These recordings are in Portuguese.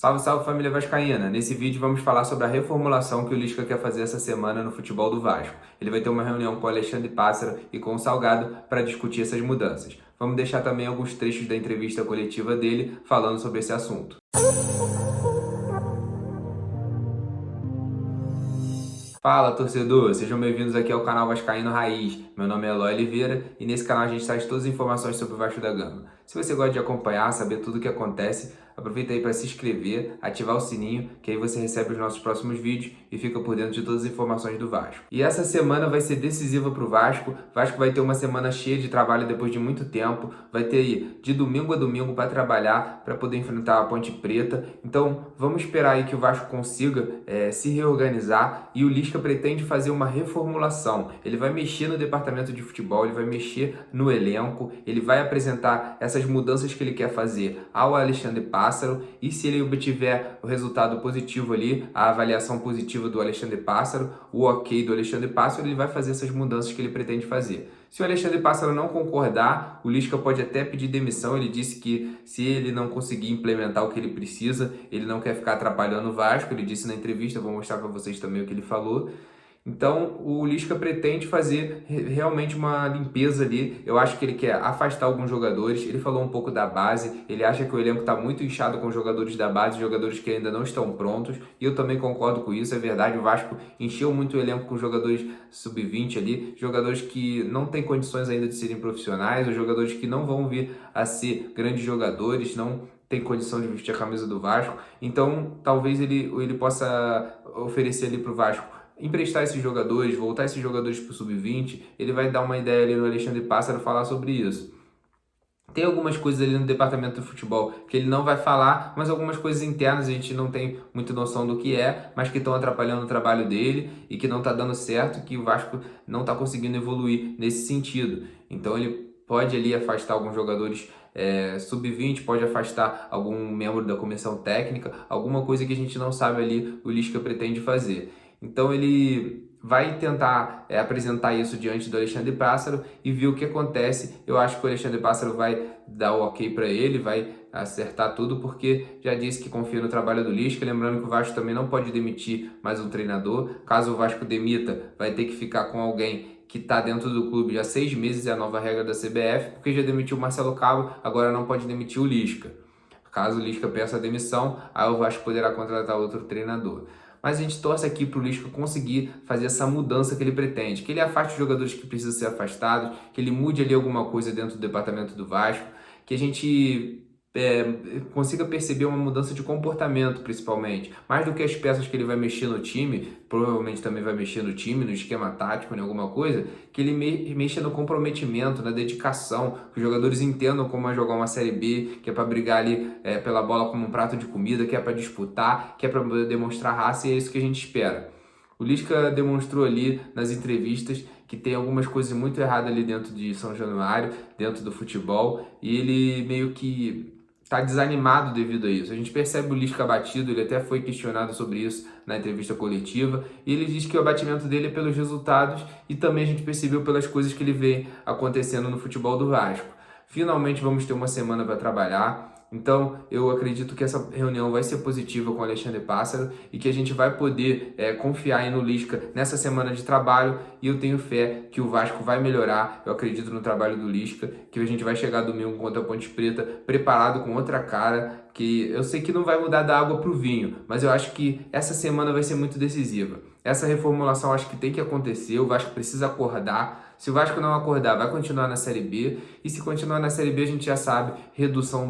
Salve, salve família vascaína! Nesse vídeo vamos falar sobre a reformulação que o Lisca quer fazer essa semana no futebol do Vasco. Ele vai ter uma reunião com o Alexandre Pássaro e com o Salgado para discutir essas mudanças. Vamos deixar também alguns trechos da entrevista coletiva dele falando sobre esse assunto. Fala, torcedor! Sejam bem-vindos aqui ao canal Vascaíno Raiz. Meu nome é Eloy Oliveira e nesse canal a gente traz todas as informações sobre o Vasco da Gama. Se você gosta de acompanhar, saber tudo o que acontece, aproveita aí para se inscrever, ativar o sininho, que aí você recebe os nossos próximos vídeos e fica por dentro de todas as informações do Vasco. E essa semana vai ser decisiva para o Vasco. O Vasco vai ter uma semana cheia de trabalho depois de muito tempo. Vai ter aí de domingo a domingo para trabalhar, para poder enfrentar a Ponte Preta. Então vamos esperar aí que o Vasco consiga se reorganizar, e o Lisca pretende fazer uma reformulação. Ele vai mexer no departamento de futebol, ele vai mexer no elenco, ele vai apresentar essas mudanças que ele quer fazer ao Alexandre Pássaro, e se ele obtiver o resultado positivo ali, a avaliação positiva do Alexandre Pássaro, o ok do Alexandre Pássaro, ele vai fazer essas mudanças que ele pretende fazer. Se o Alexandre Pássaro não concordar, o Lisca pode até pedir demissão. Ele disse que se ele não conseguir implementar o que ele precisa, ele não quer ficar atrapalhando o Vasco. Ele disse na entrevista, vou mostrar para vocês também o que ele falou. Então, o Lisca pretende fazer realmente uma limpeza ali. Eu acho que ele quer afastar alguns jogadores. Ele falou um pouco da base. Ele acha que o elenco está muito inchado com jogadores da base, jogadores que ainda não estão prontos. E eu também concordo com isso, é verdade. O Vasco encheu muito o elenco com jogadores sub-20 ali, jogadores que não têm condições ainda de serem profissionais, ou jogadores que não vão vir a ser grandes jogadores, não tem condição de vestir a camisa do Vasco. Então, talvez ele possa oferecer ali para o Vasco emprestar esses jogadores, voltar esses jogadores para o sub-20. Ele vai dar uma ideia ali no Alexandre Pássaro falar sobre isso. Tem algumas coisas ali no departamento do futebol que ele não vai falar, mas algumas coisas internas a gente não tem muita noção do que é, mas que estão atrapalhando o trabalho dele e que não está dando certo, que o Vasco não está conseguindo evoluir nesse sentido. Então ele pode ali afastar alguns jogadores sub-20, pode afastar algum membro da comissão técnica, alguma coisa que a gente não sabe ali o Lisca pretende fazer. Então ele vai tentar apresentar isso diante do Alexandre Pássaro e ver o que acontece. Eu acho que o Alexandre Pássaro vai dar o ok para ele, vai acertar tudo, porque já disse que confia no trabalho do Lisca. Lembrando que o Vasco também não pode demitir mais um treinador. Caso o Vasco demita, vai ter que ficar com alguém que está dentro do clube já 6 meses, é a nova regra da CBF, porque já demitiu o Marcelo Cabo, agora não pode demitir o Lisca. Caso o Lisca peça a demissão, aí o Vasco poderá contratar outro treinador. Mas a gente torce aqui para o Lisca conseguir fazer essa mudança que ele pretende, que ele afaste os jogadores que precisam ser afastados, que ele mude ali alguma coisa dentro do departamento do Vasco, que a gente consiga perceber uma mudança de comportamento, principalmente. Mais do que as peças que ele vai mexer no time, provavelmente também vai mexer no time, no esquema tático, em alguma coisa, que ele mexa no comprometimento, na dedicação, que os jogadores entendam como é jogar uma Série B, que é para brigar ali pela bola como um prato de comida, que é para disputar, que é para demonstrar raça, e é isso que a gente espera. O Lisca demonstrou ali nas entrevistas que tem algumas coisas muito erradas ali dentro de São Januário, dentro do futebol, e ele meio que está desanimado devido a isso. A gente percebe o Lisca abatido, ele até foi questionado sobre isso na entrevista coletiva, e ele diz que o abatimento dele é pelos resultados, e também a gente percebeu pelas coisas que ele vê acontecendo no futebol do Vasco. Finalmente vamos ter uma semana para trabalhar. Então, eu acredito que essa reunião vai ser positiva com o Alexandre Pássaro e que a gente vai poder confiar aí no Lisca nessa semana de trabalho, e eu tenho fé que o Vasco vai melhorar. Eu acredito no trabalho do Lisca, que a gente vai chegar domingo contra a Ponte Preta preparado com outra cara, que eu sei que não vai mudar da água para o vinho, mas eu acho que essa semana vai ser muito decisiva. Essa reformulação acho que tem que acontecer, o Vasco precisa acordar. Se o Vasco não acordar, vai continuar na Série B. E se continuar na Série B, a gente já sabe, redução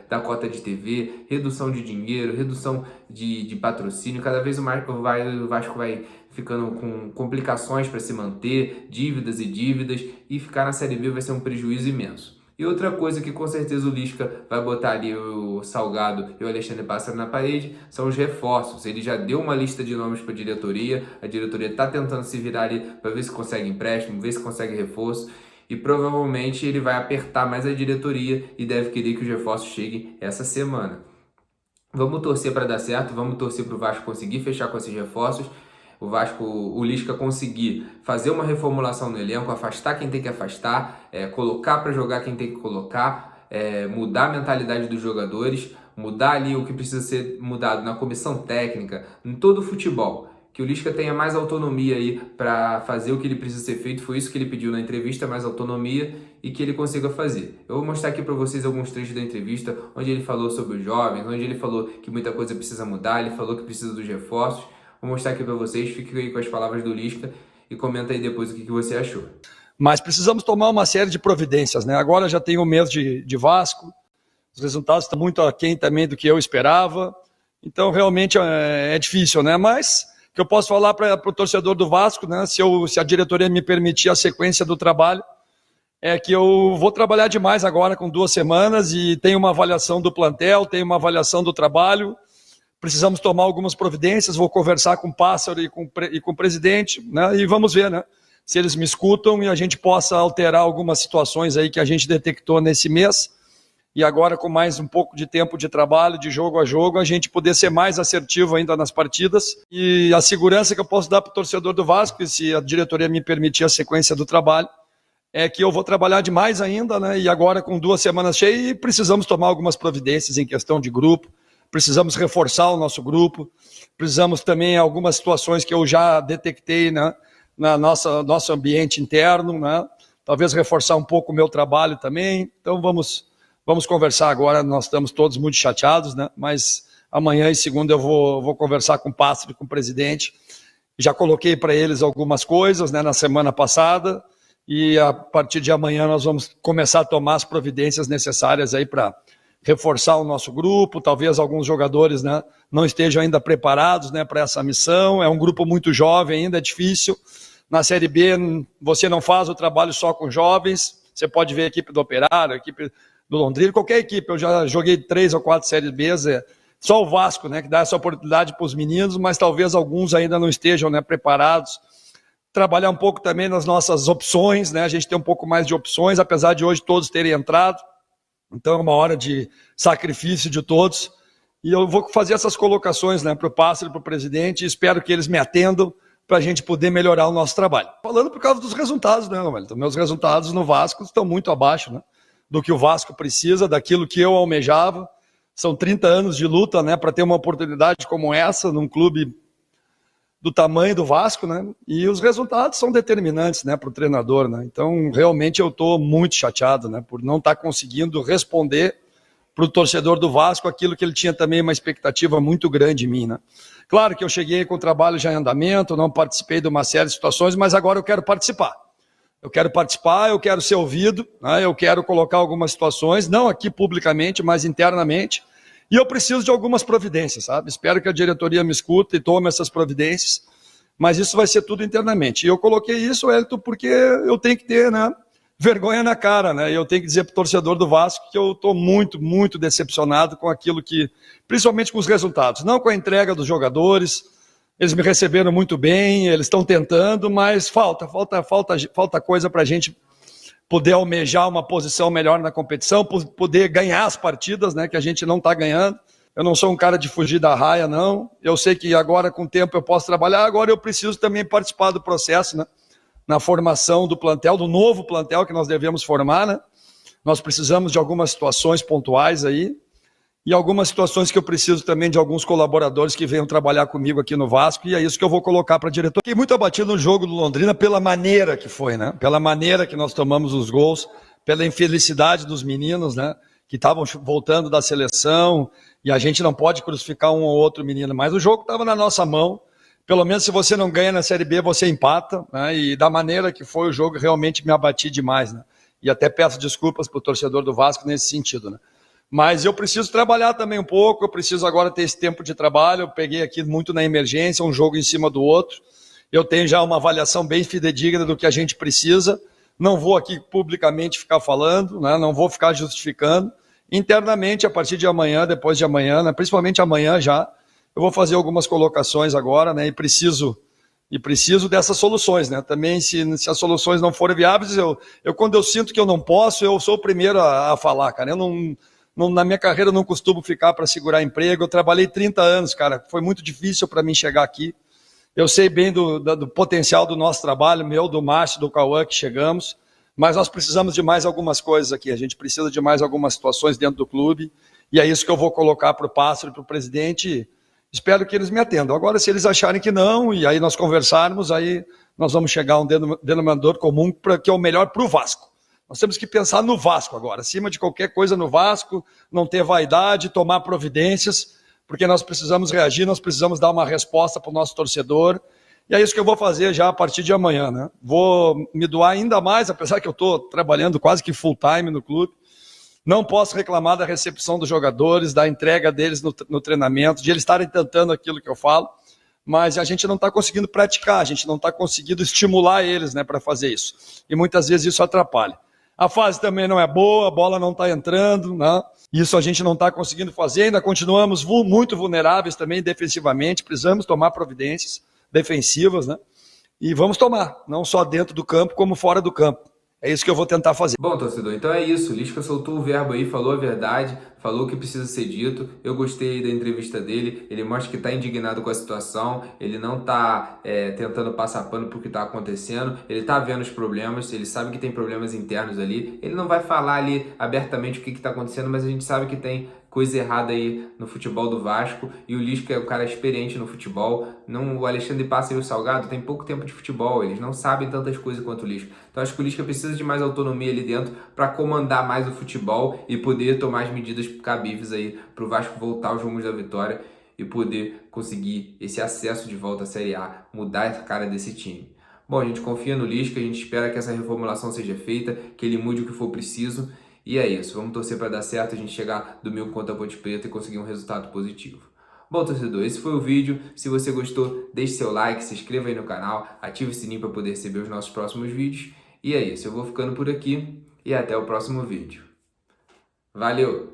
da cota de TV, redução de dinheiro, redução de patrocínio. Cada vez mais o Vasco vai ficando com complicações para se manter, dívidas, e ficar na Série B vai ser um prejuízo imenso. E outra coisa que com certeza o Lisca vai botar ali o Salgado e o Alexandre Pássaro na parede são os reforços. Ele já deu uma lista de nomes para a diretoria está tentando se virar ali para ver se consegue empréstimo, ver se consegue reforço, e provavelmente ele vai apertar mais a diretoria e deve querer que os reforços cheguem essa semana. Vamos torcer para dar certo, vamos torcer para o Vasco conseguir fechar com esses reforços. O Lisca conseguir fazer uma reformulação no elenco, afastar quem tem que afastar, colocar para jogar quem tem que colocar, mudar a mentalidade dos jogadores. mudar ali o que precisa ser mudado na comissão técnica, em todo o futebol. Que o Lisca tenha mais autonomia aí para fazer o que ele precisa ser feito, foi isso que ele pediu na entrevista, mais autonomia e que ele consiga fazer. Eu vou mostrar aqui para vocês alguns trechos da entrevista, onde ele falou sobre os jovens, onde ele falou que muita coisa precisa mudar, ele falou que precisa dos reforços. Vou mostrar aqui para vocês, fique aí com as palavras do Lisca e comenta aí depois o que você achou. Mas precisamos tomar uma série de providências, né? Agora já tem um mês de Vasco, os resultados estão muito aquém também do que eu esperava, então realmente é difícil, né? Mas que eu posso falar para o torcedor do Vasco, né? Se a diretoria me permitir a sequência do trabalho, é que eu vou trabalhar demais agora com 2 semanas e tem uma avaliação do plantel, tem uma avaliação do trabalho, precisamos tomar algumas providências, vou conversar com o Pássaro e com o presidente, né? E vamos ver, né? Se eles me escutam e a gente possa alterar algumas situações aí que a gente detectou nesse mês, e agora com mais um pouco de tempo de trabalho, de jogo a jogo, a gente poder ser mais assertivo ainda nas partidas, e a segurança que eu posso dar para o torcedor do Vasco, e se a diretoria me permitir a sequência do trabalho, é que eu vou trabalhar demais ainda, né? E agora com 2 semanas cheias, precisamos tomar algumas providências em questão de grupo, precisamos reforçar o nosso grupo, precisamos também algumas situações que eu já detectei, né? Nosso ambiente interno, né? Talvez reforçar um pouco o meu trabalho também. Então vamos conversar agora. Nós estamos todos muito chateados, né? Mas amanhã e segunda eu vou conversar com o Pássaro e com o presidente. Já coloquei para eles algumas coisas, né, na semana passada, e a partir de amanhã nós vamos começar a tomar as providências necessárias aí para reforçar o nosso grupo. Talvez alguns jogadores, né, não estejam ainda preparados, né, para essa missão. É um grupo muito jovem ainda, é difícil. Na Série B você não faz o trabalho só com jovens, você pode ver a equipe do Operário, a equipe do Londrina, qualquer equipe. Eu já joguei 3 ou 4 Séries B, só o Vasco, né, que dá essa oportunidade para os meninos, mas talvez alguns ainda não estejam, né, preparados. Trabalhar um pouco também nas nossas opções, né, a gente tem um pouco mais de opções, apesar de hoje todos terem entrado. Então é uma hora de sacrifício de todos, e eu vou fazer essas colocações, né, para o Pássaro e para o presidente, e espero que eles me atendam para a gente poder melhorar o nosso trabalho. Falando por causa dos resultados, né, Wellington? Meus resultados no Vasco estão muito abaixo, né, do que o Vasco precisa, daquilo que eu almejava. São 30 anos de luta, né, para ter uma oportunidade como essa, num clube do tamanho do Vasco, né, e os resultados são determinantes, né, para o treinador, né. Então realmente eu estou muito chateado, né, por não estar conseguindo responder para o torcedor do Vasco aquilo que ele tinha também uma expectativa muito grande em mim, né. Claro que eu cheguei com o trabalho já em andamento, não participei de uma série de situações, mas agora eu quero participar. Eu quero ser ouvido, né, eu quero colocar algumas situações, não aqui publicamente, mas internamente, e eu preciso de algumas providências, sabe? Espero que a diretoria me escute e tome essas providências, mas isso vai ser tudo internamente. E eu coloquei isso, Elton, porque eu tenho que ter, né, vergonha na cara, né? E eu tenho que dizer para o torcedor do Vasco que eu estou muito, muito decepcionado com aquilo que, principalmente com os resultados, não com a entrega dos jogadores. Eles me receberam muito bem, eles estão tentando, mas falta coisa para a gente poder almejar uma posição melhor na competição, poder ganhar as partidas, né, que a gente não está ganhando. Eu não sou um cara de fugir da raia, não. Eu sei que agora, com o tempo, eu posso trabalhar. Agora eu preciso também participar do processo, né, na formação do plantel, do novo plantel que nós devemos formar, né. Nós precisamos de algumas situações pontuais aí, e algumas situações que eu preciso também de alguns colaboradores que venham trabalhar comigo aqui no Vasco, e é isso que eu vou colocar para a diretoria. Fiquei muito abatido no jogo do Londrina pela maneira que foi, né? Pela maneira que nós tomamos os gols, pela infelicidade dos meninos, né? Que estavam voltando da seleção, e a gente não pode crucificar um ou outro menino, mas o jogo estava na nossa mão. Pelo menos se você não ganha na Série B, você empata, né? E da maneira que foi o jogo, realmente me abati demais, né? E até peço desculpas para o torcedor do Vasco nesse sentido, né? Mas eu preciso trabalhar também um pouco, eu preciso agora ter esse tempo de trabalho. Eu peguei aqui muito na emergência, um jogo em cima do outro. Eu tenho já uma avaliação bem fidedigna do que a gente precisa. Não vou aqui publicamente ficar falando, né? Não vou ficar justificando. Internamente, a partir de amanhã, depois de amanhã, né? Principalmente amanhã já, eu vou fazer algumas colocações agora, né? E preciso dessas soluções, né? Também, se as soluções não forem viáveis, quando eu sinto que eu não posso, eu sou o primeiro a falar, cara. Eu não, na minha carreira eu não costumo ficar para segurar emprego. Eu trabalhei 30 anos, cara. Foi muito difícil para mim chegar aqui. Eu sei bem do potencial do nosso trabalho, meu, do Márcio, do Cauã, que chegamos. Mas nós precisamos de mais algumas coisas aqui, a gente precisa de mais algumas situações dentro do clube, e é isso que eu vou colocar para o Pássaro e para o presidente. Espero que eles me atendam. Agora, se eles acharem que não, e aí nós conversarmos, aí nós vamos chegar a um denominador comum que é o melhor para o Vasco. Nós temos que pensar no Vasco agora, acima de qualquer coisa no Vasco, não ter vaidade, tomar providências, porque nós precisamos reagir, nós precisamos dar uma resposta para o nosso torcedor, e é isso que eu vou fazer já a partir de amanhã, né? Vou me doar ainda mais, apesar que eu estou trabalhando quase que full time no clube, não posso reclamar da recepção dos jogadores, da entrega deles no treinamento, de eles estarem tentando aquilo que eu falo, mas a gente não está conseguindo praticar, a gente não está conseguindo estimular eles, né, para fazer isso. E muitas vezes isso atrapalha. A fase também não é boa, a bola não está entrando, né? Isso a gente não está conseguindo fazer, ainda continuamos muito vulneráveis também defensivamente, precisamos tomar providências defensivas, né? E vamos tomar, não só dentro do campo, como fora do campo. É isso que eu vou tentar fazer. Bom, torcedor, então é isso. O Lisca soltou o verbo aí, falou a verdade, falou o que precisa ser dito. Eu gostei da entrevista dele, ele mostra que está indignado com a situação, ele não está tentando passar pano por que está acontecendo, ele está vendo os problemas, ele sabe que tem problemas internos ali, ele não vai falar ali abertamente o que está acontecendo, mas a gente sabe que tem coisa errada aí no futebol do Vasco, e o Lisca é um cara experiente no futebol. Não, o Alexandre Pássaro e o Salgado tem pouco tempo de futebol, eles não sabem tantas coisas quanto o Lisca. Então acho que o Lisca precisa de mais autonomia ali dentro para comandar mais o futebol e poder tomar as medidas cabíveis aí para o Vasco voltar aos rumos da vitória e poder conseguir esse acesso de volta à Série A, mudar a cara desse time. Bom, a gente confia no Lisca, a gente espera que essa reformulação seja feita, que ele mude o que for preciso. E é isso, vamos torcer para dar certo, a gente chegar domingo contra a Ponte Preta e conseguir um resultado positivo. Bom, torcedor, esse foi o vídeo. Se você gostou, deixe seu like, se inscreva aí no canal, ative o sininho para poder receber os nossos próximos vídeos. E é isso, eu vou ficando por aqui e até o próximo vídeo. Valeu!